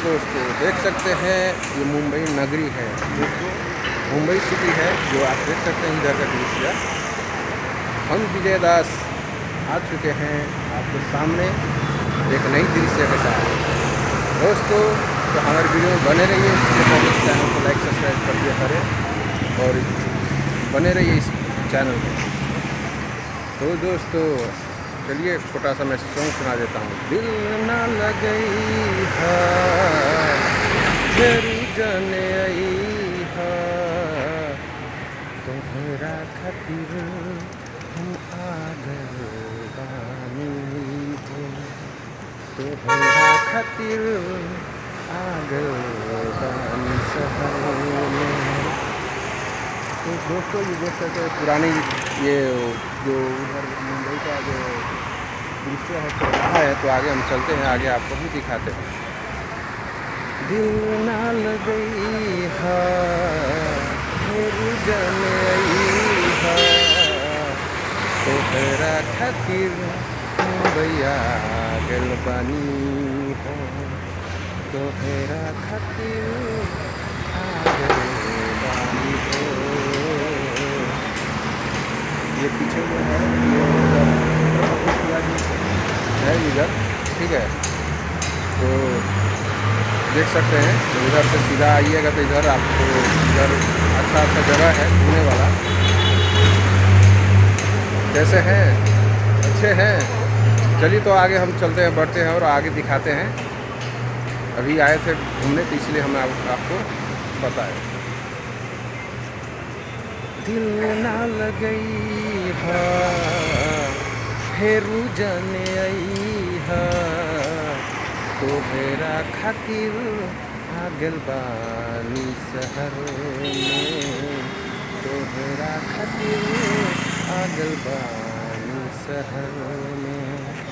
दोस्तों देख सकते हैं ये मुंबई नगरी है दोस्तों, मुंबई सिटी है जो आप देख सकते हैं इधर का दृश्य। हम विजय दास आ चुके हैं आपके सामने एक नई दृश्य के साथ दोस्तों। तो हमारे वीडियो में बने रहिए, इसके पहले इस चैनल को लाइक सब्सक्राइब कर दिया करें और बने रहिए इस चैनल में। तो दोस्तों चलिए एक छोटा सा मैं सॉन्ग सुना देता हूँ। दिल ना लगई है मेरी जाने आई है, तुम्हारा खातिर हम आगल बानी हो, तुम्हारा खातिर आगल बानी शहर में। तो दोस्तों ये देख सकते हैं पुरानी ये जो उधर मुंबई का जो दृश्य है चल रहा है। तो आगे हम चलते हैं, आगे आपको भी दिखाते हैं। दिल ना लगई है मेरी जान आई है, तोहरा खातिर मुंबईया गल बानी हो, तोहरा खातिर आगल बानी हो। ये पीछे जो है इधर, ठीक है। तो देख सकते हैं तो इधर से सीधा आइएगा तो इधर आपको इधर अच्छा जगह है घूमने वाला। कैसे हैं? अच्छे हैं। चलिए तो आगे हम चलते हैं, बढ़ते हैं और आगे दिखाते हैं। अभी आए थे घूमने तो इसलिए हम आपको बताएं। दिल ना लगई है फेरू जाने आई है, तोहरा खातिर आगल बानी शहर में, तोहरा खातिर आगल बानी शहर में।